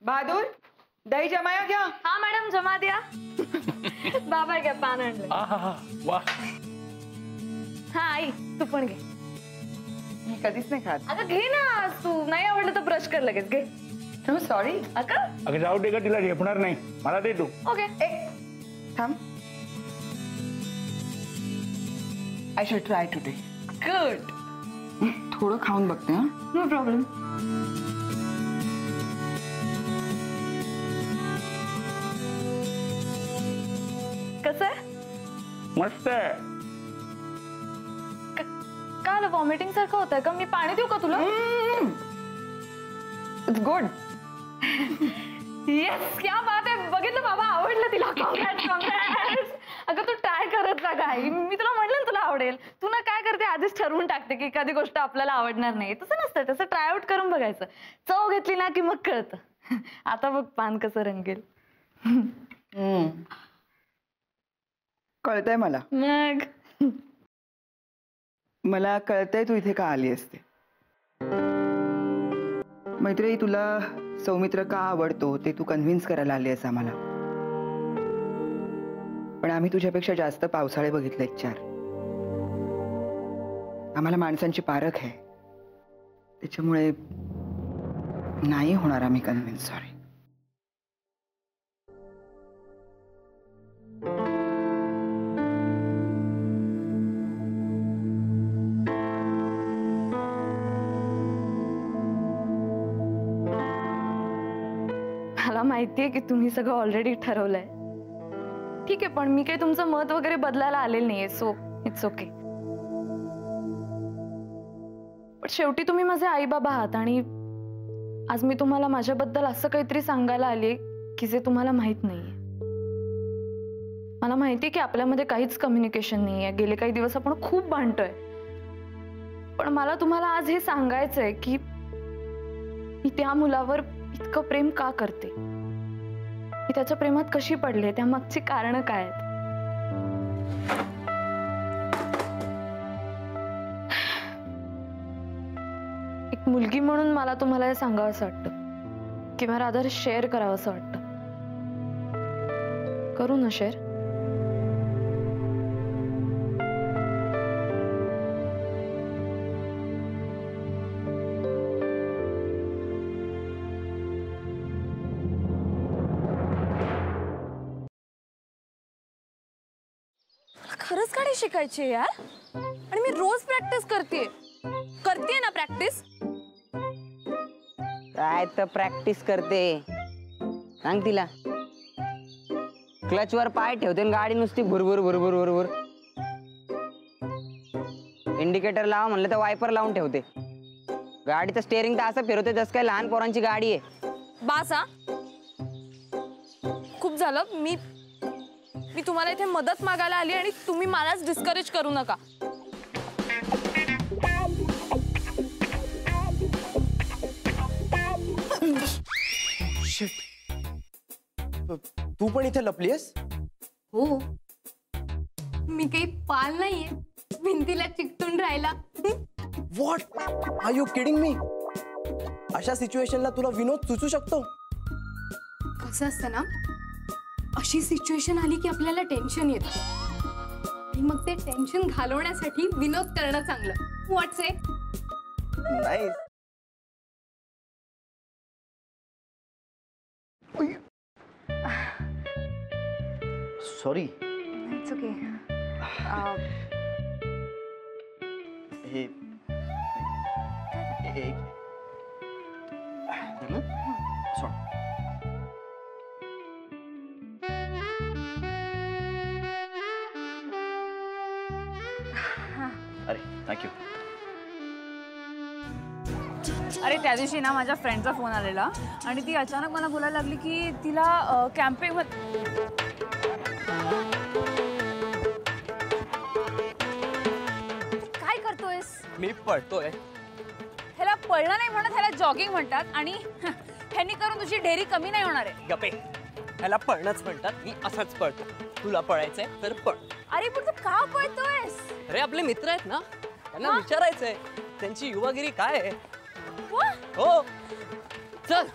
बहादुर दही जमाया क्या? हाँ मैडम जमा दिया. बाबा क्या पान आणलं. वाह. हा आई तू पण घे. मी कधीच नाही खात. अगं घे ना तू. नाही आवडलं तर ब्रश कर लगेच घे. No sorry. अगं जाऊ दे का तिला झेपणार नाही. मला दे तू. ओके. थांब. I should try today. Good. थोडं खाऊन बघते. हा नो प्रॉब्लेम. कसं आहे? मस्त आहे. काल वॉमिटिंग सारखं होतंय का? मी पाणी देऊ का तुला? It's good. येस क्या बात आहे. बघितलं बाबा आवडलं तिला. कॉंग्रॅट्स. अगं तू ट्राय करत जा काय. मी तुला म्हटलं ना तुला आवडेल. तू ना काय करते आधीच ठरवून टाकते की एखादी गोष्ट आपल्याला आवडणार नाही. तसं नसतं. तसं ट्राय आउट करून बघायचं. चव घेतली ना की मग कळतं. आता बघ पान कसं रंगेल. कळतंय मला. मग मला कळतंय तू इथे का आली असते. मैत्रिणी तुला सौमित्र का आवडतो ते तू कन्व्हिन्स करायला आली आहेस आम्हाला. पण आम्ही तुझ्यापेक्षा जास्त पावसाळे बघितले 4. आम्हाला माणसांची पारख आहे. त्याच्यामुळे नाही होणार आम्ही कन्व्हिन्स. सॉरी. मला माहितीये की तुम्ही सगळं ऑलरेडी ठरवलंय. ठीक आहे पण मी काही तुमचं मत वगैरे बदलायला आलेलं नाहीये. So it's okay. पण शेवटी तुम्ही माझे आई बाबा आहात आणि आज मी तुम्हाला माझ्याबद्दल असं काहीतरी सांगायला आले की जे तुम्हाला माहित नाहीये. मला माहितीये की आपल्यामध्ये काहीच कम्युनिकेशन नाहीये. गेले काही दिवस आपण खूप भांडतोय. पण मला तुम्हाला आज हे सांगायचंय की मी त्या मुलावर इतकं प्रेम का करते. मी त्याच्या प्रेमात कशी पडले. त्यामागची कारणं काय आहेत. एक मुलगी म्हणून मला तुम्हाला हे सांगावं असं वाटतं किंवा रादर शेअर करावं असं वाटतं. करू ना शेअर. खरंच गाडी शिकायची यार. आणि मी रोज प्रॅक्टिस करते ना प्रॅक्टिस. काय तर प्रॅक्टिस करते. सांग तिला. क्लचवर पाय ठेवते आणि गाडी नुसती भुरभुर भुरभुर भुरभुर. इंडिकेटर लावा म्हणलं तर वायपर लावून ठेवते. गाडीचं स्टेअरिंग तर असं फिरवते जसं काय लहान पोरांची गाडी आहे. बास हा. खूप झालं. मी तुम्हाला इथे मदत मागायला आली आणि तुम्ही मलाच डिस्करेज करू नका. तू पण इथे लपलीयस? हो. मी काही पाल नाहीये भिंतीला चिकटून राहिला. What are you kidding me? अशा सिच्युएशनला तुला विनोद सुचू शकतो? कसं असतं ना, अशी सिच्युएशन आली की आपल्याला टेन्शन येतं आणि मग ते टेन्शन घालवण्यासाठी विनोद करणं चांगलं. व्हॉट्स इट? नाही. सॉरी. It's okay. हे अरे थँक्यू. अरे त्या दिवशी ना माझ्या फ्रेंडचा फोन आलेला आणि ती अचानक मला बोलायला लागली की तिला कॅम्पिंग काय करतोयस? मी पळतोय. ह्याला पळणं नाही म्हणत, ह्याला जॉगिंग म्हणतात आणि ह्यानी करून तुझी ढेरी कमी नाही होणार आहे. गप्पे. ह्याला पळणंच म्हणतात. मी असंच पळतो. तुला पळायचंय तर पळ. अरे पण तू का पळतोयस? अरे आपले मित्र आहेत ना, त्यांना विचारायचंय त्यांची युवागिरी काय आहे. हो चल.